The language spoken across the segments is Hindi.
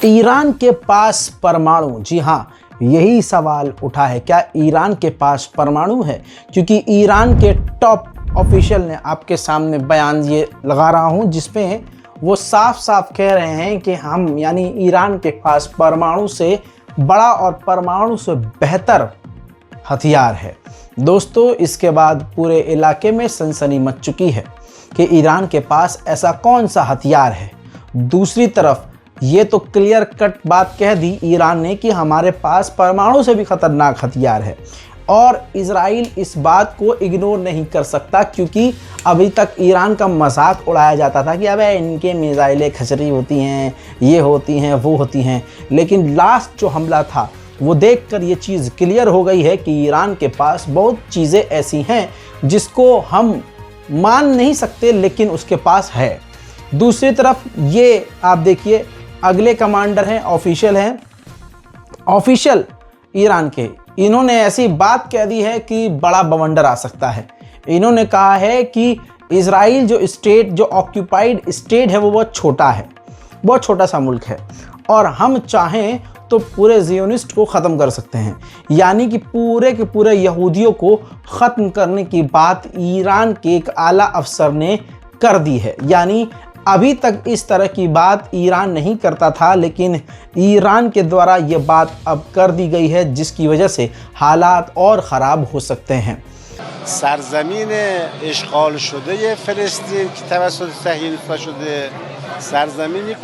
ईरान के पास परमाणु, जी हाँ, यही सवाल उठा है, क्या ईरान के पास परमाणु है? क्योंकि ईरान के टॉप ऑफिशियल ने आपके सामने बयान ये लगा रहा हूँ जिसमें वो साफ साफ कह रहे हैं कि हम यानी ईरान के पास परमाणु से बड़ा और परमाणु से बेहतर हथियार है। दोस्तों, इसके बाद पूरे इलाके में सनसनी मच चुकी है कि ईरान के पास ऐसा कौन सा हथियार है। दूसरी तरफ ये तो क्लियर कट बात कह दी ईरान ने कि हमारे पास परमाणु से भी खतरनाक हथियार है, और इजराइल इस बात को इग्नोर नहीं कर सकता, क्योंकि अभी तक ईरान का मजाक उड़ाया जाता था कि अबे इनके मिसाइलें खचरी होती हैं, ये होती हैं, वो होती हैं। लेकिन लास्ट जो हमला था वो देखकर ये चीज़ क्लियर हो गई है कि ईरान के पास बहुत चीज़ें ऐसी हैं जिसको हम मान नहीं सकते, लेकिन उसके पास है। दूसरी तरफ ये आप देखिए, अगले कमांडर हैं, ऑफिशियल ईरान के, इन्होंने ऐसी बात कह दी है कि बड़ा बवंडर आ सकता है। इन्होंने कहा है कि इजराइल जो ऑक्यूपाइड स्टेट है वो बहुत छोटा है, बहुत छोटा सा मुल्क है, और हम चाहें तो पूरे जियोनिस्ट को ख़त्म कर सकते हैं, यानी कि पूरे के पूरे यहूदियों को ख़त्म करने की बात ईरान के एक आला अफसर ने कर दी है। यानी अभी तक इस तरह की बात ईरान नहीं करता था, लेकिन ईरान के द्वारा ये बात अब कर दी गई है, जिसकी वजह से हालात और ख़राब हो सकते हैं। सरजमीन इश्गाल शुदे फलस्तीन की तवस्सुत सहीनिस्ता शुदे सरजमीन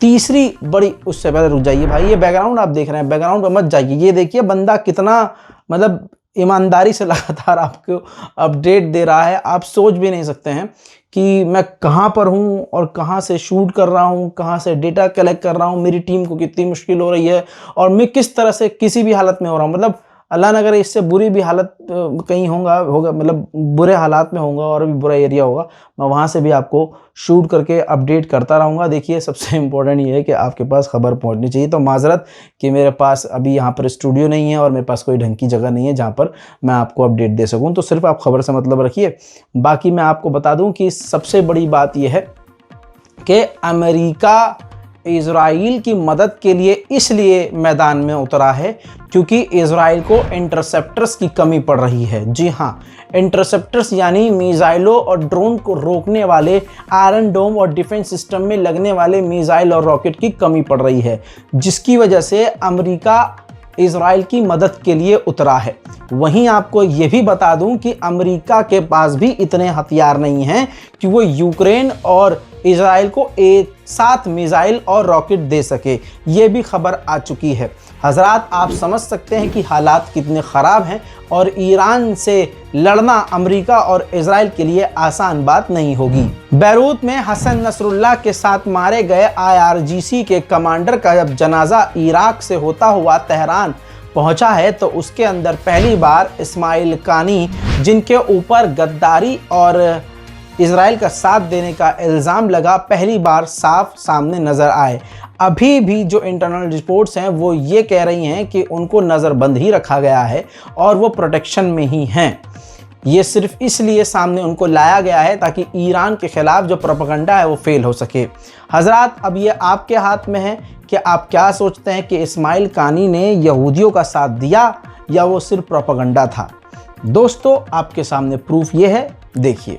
तीसरी बड़ी, उससे पहले रुक जाइए भाई, ये बैकग्राउंड आप देख रहे हैं, बैकग्राउंड पे मत जाइए। ये देखिए बंदा कितना मतलब ईमानदारी से लगातार आपको अपडेट दे रहा है। आप सोच भी नहीं सकते हैं कि मैं कहाँ पर हूँ और कहाँ से शूट कर रहा हूँ, कहाँ से डेटा कलेक्ट कर रहा हूँ, मेरी टीम को कितनी मुश्किल हो रही है, और मैं किस तरह से किसी भी हालत में हो रहा हूँ। मतलब अल्लाह न करे इससे बुरी भी हालत कहीं होगा मतलब बुरे हालात में होगा और भी बुरा एरिया होगा, मैं वहाँ से भी आपको शूट करके अपडेट करता रहूँगा। देखिए, सबसे इम्पोर्टेंट ये है कि आपके पास खबर पहुँचनी चाहिए। तो माजरत कि मेरे पास अभी यहाँ पर स्टूडियो नहीं है और मेरे पास कोई ढंग की जगह नहीं है जहाँ पर मैं आपको अपडेट दे सकूँ, तो सिर्फ आप खबर से मतलब रखिए। बाकी मैं आपको बता दूँ कि सबसे बड़ी बात यह है कि अमेरिका इजराइल की मदद के लिए इसलिए मैदान में उतरा है क्योंकि इजराइल को इंटरसेप्टर्स की कमी पड़ रही है। जी हाँ, इंटरसेप्टर्स यानी मिसाइलों और ड्रोन को रोकने वाले आयरन डोम और डिफेंस सिस्टम में लगने वाले मिसाइल और रॉकेट की कमी पड़ रही है, जिसकी वजह से अमेरिका इजराइल की मदद के लिए उतरा है। वहीं आपको ये भी बता दूं कि अमेरिका के पास भी इतने हथियार नहीं हैं कि वो यूक्रेन और इजराइल को एक साथ मिसाइल और रॉकेट दे सके। ये भी खबर आ चुकी है। हजरात, आप समझ सकते हैं कि हालात कितने ख़राब हैं, और ईरान से लड़ना अमेरिका और इजराइल के लिए आसान बात नहीं होगी। बैरूत में हसन नसरुल्लाह के साथ मारे गए IRGC के कमांडर का जब जनाजा इराक से होता हुआ तेहरान पहुंचा है, तो उसके अंदर पहली बार इस्माइल कानी, जिनके ऊपर गद्दारी और इजराइल का साथ देने का इल्ज़ाम लगा, पहली बार साफ सामने नज़र आए। अभी भी जो इंटरनल रिपोर्ट्स हैं वो ये कह रही हैं कि उनको नज़रबंद ही रखा गया है और वो प्रोटेक्शन में ही हैं। ये सिर्फ इसलिए सामने उनको लाया गया है ताकि ईरान के ख़िलाफ़ जो प्रोपेगेंडा है वो फेल हो सके। हजरात, अब ये आपके हाथ में है कि आप क्या सोचते हैं कि इस्माइल कानी ने यहूदियों का साथ दिया या वो सिर्फ प्रोपेगेंडा था। दोस्तों, आपके सामने प्रूफ ये है, देखिए।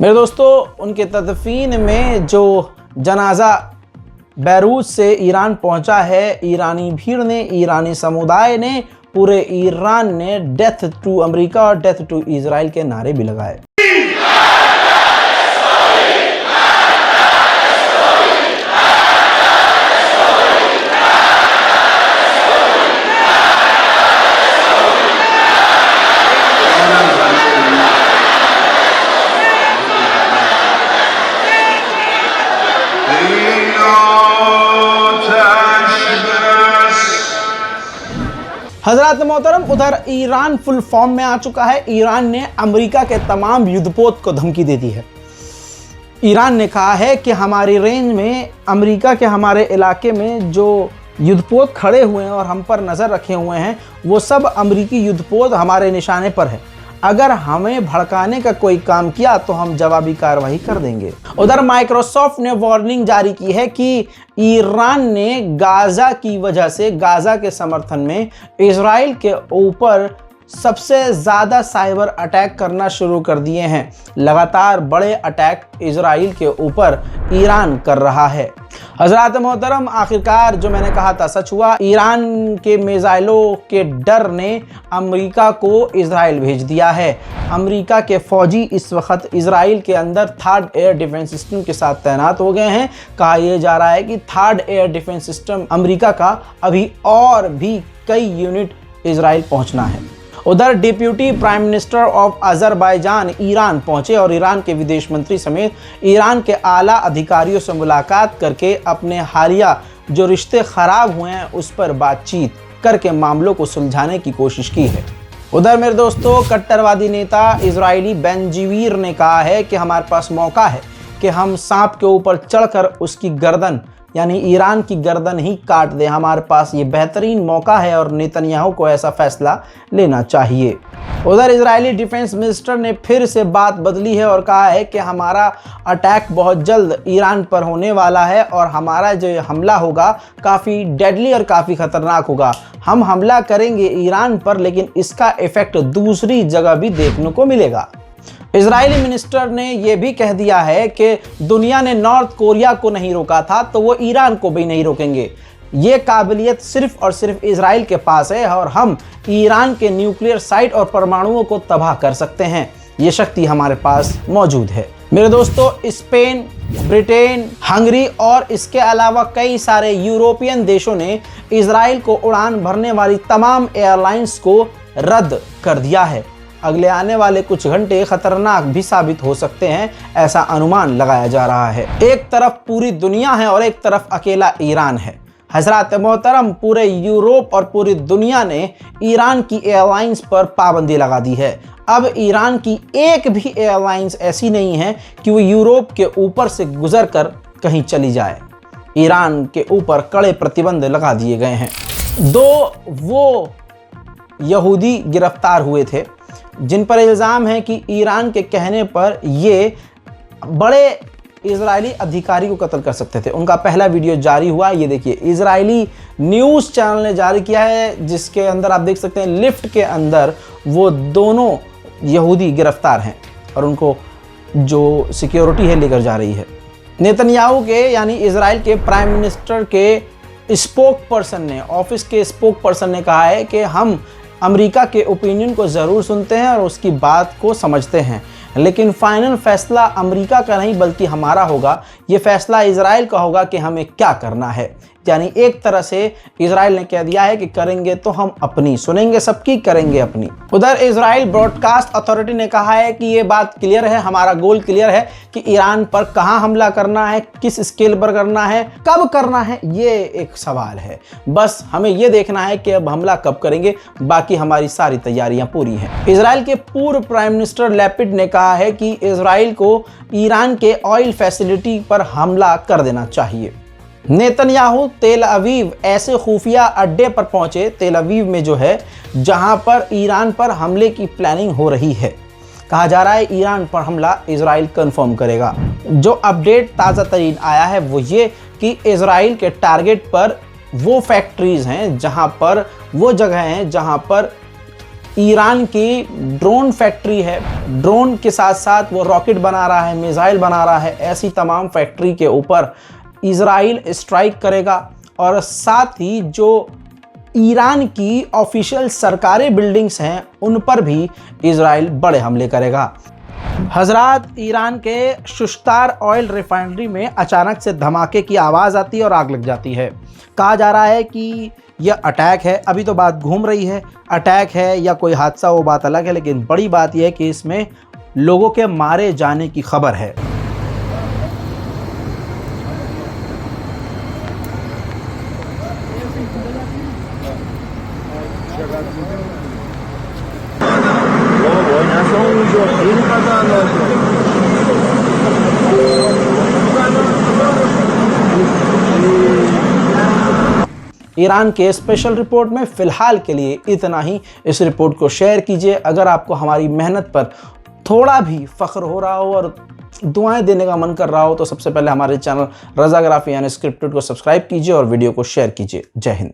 मेरे दोस्तों, उनके तदफीन में जो जनाजा बैरूत से ईरान पहुंचा है, ईरानी भीड़ ने, ईरानी समुदाय ने, पूरे ईरान ने डेथ टू अमेरिका और डेथ टू इजराइल के नारे भी लगाए। हजरत मोहतरम, उधर ईरान फुल फॉर्म में आ चुका है। ईरान ने अमेरिका के तमाम युद्धपोत को धमकी दे दी है। ईरान ने कहा है कि हमारी रेंज में, अमेरिका के हमारे इलाके में जो युद्धपोत खड़े हुए हैं और हम पर नज़र रखे हुए हैं, वो सब अमेरिकी युद्धपोत हमारे निशाने पर है। अगर हमें भड़काने का कोई काम किया तो हम जवाबी कार्रवाई कर देंगे। उधर माइक्रोसॉफ्ट ने वार्निंग जारी की है कि ईरान ने गाजा की वजह से, गाजा के समर्थन में इजराइल के ऊपर सबसे ज़्यादा साइबर अटैक करना शुरू कर दिए हैं। लगातार बड़े अटैक इजराइल के ऊपर ईरान कर रहा है। हजरत मोहतरम, आखिरकार जो मैंने कहा था सच हुआ। ईरान के मिसाइलों के डर ने अमेरिका को इजराइल भेज दिया है। अमेरिका के फौजी इस वक्त इजराइल के अंदर थर्ड एयर डिफेंस सिस्टम के साथ तैनात हो गए हैं। कहा यह जा रहा है कि third air defence system America का अभी और भी कई यूनिट इजराइल पहुंचना है। उधर deputy prime minister of Azerbaijan Iran पहुंचे और ईरान के विदेश मंत्री समेत ईरान के आला अधिकारियों से मुलाकात करके अपने हालिया जो रिश्ते खराब हुए हैं उस पर बातचीत करके मामलों को सुलझाने की कोशिश की है। उधर मेरे दोस्तों, कट्टरवादी नेता इजरायली बेंजीवीर ने कहा है कि हमारे पास मौका है कि हम सांप के ऊपर चढ़कर उसकी गर्दन, यानी ईरान की गर्दन ही काट दे। हमारे पास ये बेहतरीन मौका है और नेतन्याहू को ऐसा फैसला लेना चाहिए। उधर इजरायली डिफेंस मिनिस्टर ने फिर से बात बदली है और कहा है कि हमारा अटैक बहुत जल्द ईरान पर होने वाला है और हमारा जो हमला होगा काफ़ी डेडली और काफ़ी ख़तरनाक होगा। हम हमला करेंगे ईरान पर, लेकिन इसका इफ़ेक्ट दूसरी जगह भी देखने को मिलेगा। इजरायली मिनिस्टर ने यह भी कह दिया है कि दुनिया ने नॉर्थ कोरिया को नहीं रोका था तो वो ईरान को भी नहीं रोकेंगे। ये काबिलियत सिर्फ और सिर्फ इजराइल के पास है और हम ईरान के न्यूक्लियर साइट और परमाणुओं को तबाह कर सकते हैं। ये शक्ति हमारे पास मौजूद है। मेरे दोस्तों, स्पेन, ब्रिटेन, हंगरी और इसके अलावा कई सारे यूरोपियन देशों ने इजराइल को उड़ान भरने वाली तमाम एयरलाइंस को रद्द कर दिया है। अगले आने वाले कुछ घंटे खतरनाक भी साबित हो सकते हैं, ऐसा अनुमान लगाया जा रहा है। एक तरफ पूरी दुनिया है और एक तरफ अकेला ईरान है। हजरत मोहतरम, पूरे यूरोप और पूरी दुनिया ने ईरान की एयरलाइंस पर पाबंदी लगा दी है। अब ईरान की एक भी एयरलाइंस ऐसी नहीं है कि वो यूरोप के ऊपर से गुजर कर कहीं चली जाए। ईरान के ऊपर कड़े प्रतिबंध लगा दिए गए हैं। दो वो यहूदी गिरफ्तार हुए थे जिन पर इल्ज़ाम है कि ईरान के कहने पर ये बड़े इजरायली अधिकारी को कत्ल कर सकते थे। उनका पहला वीडियो जारी हुआ, ये देखिए, इजरायली न्यूज़ चैनल ने जारी किया है, जिसके अंदर आप देख सकते हैं लिफ्ट के अंदर वो दोनों यहूदी गिरफ्तार हैं और उनको जो सिक्योरिटी है लेकर जा रही है। नेतन्याहू के, यानी इजराइल के प्राइम मिनिस्टर के स्पोक पर्सन ने, ऑफिस के स्पोक पर्सन ने कहा है कि हम अमेरिका के ओपिनियन को ज़रूर सुनते हैं और उसकी बात को समझते हैं, लेकिन फाइनल फैसला अमेरिका का नहीं बल्कि हमारा होगा। ये फैसला इजराइल का होगा कि हमें क्या करना है। यानी एक तरह से इजराइल ने कह दिया है कि करेंगे तो हम अपनी, सुनेंगे सबकी, करेंगे अपनी। उधर इजराइल ब्रॉडकास्ट अथॉरिटी ने कहा है कि ये बात क्लियर है, हमारा गोल क्लियर है कि ईरान पर कहाँ हमला करना है, किस स्केल पर करना है, कब करना है, ये एक सवाल है। बस हमें ये देखना है कि अब हमला कब करेंगे, बाकी हमारी सारी तैयारियां पूरी हैं। इजराइल के पूर्व प्राइम मिनिस्टर लैपिड ने कहा है कि इजराइल को ईरान के ऑयल फैसिलिटी पर हमला कर देना चाहिए। नेतन्याहू तेल अवीव ऐसे खुफिया अड्डे पर पहुंचे, तेल अवीव में जो है, जहां पर ईरान पर हमले की प्लानिंग हो रही है। कहा जा रहा है ईरान पर हमला इजराइल कंफर्म करेगा। जो अपडेट ताज़ा तरीन आया है वो ये कि इजराइल के टारगेट पर वो फैक्ट्रीज हैं जहां पर, वो जगह हैं जहां पर ईरान की ड्रोन फैक्ट्री है। ड्रोन के साथ साथ वो रॉकेट बना रहा है, मिसाइल बना रहा है। ऐसी तमाम फैक्ट्री के ऊपर इजराइल स्ट्राइक करेगा और साथ ही जो ईरान की ऑफिशियल सरकारी बिल्डिंग्स हैं उन पर भी इजराइल बड़े हमले करेगा। हजरात, ईरान के शुश्तार ऑयल रिफाइनरी में अचानक से धमाके की आवाज़ आती है और आग लग जाती है। कहा जा रहा है कि यह अटैक है। अभी तो बात घूम रही है, अटैक है या कोई हादसा, वो बात अलग है, लेकिन बड़ी बात यह है कि इसमें लोगों के मारे जाने की खबर है। ईरान के स्पेशल रिपोर्ट में फ़िलहाल के लिए इतना ही। इस रिपोर्ट को शेयर कीजिए। अगर आपको हमारी मेहनत पर थोड़ा भी फ़ख्र हो रहा हो और दुआएं देने का मन कर रहा हो तो सबसे पहले हमारे चैनल रज़ाग्राफी यानी स्क्रिप्टेड को सब्सक्राइब कीजिए और वीडियो को शेयर कीजिए। जय हिंद।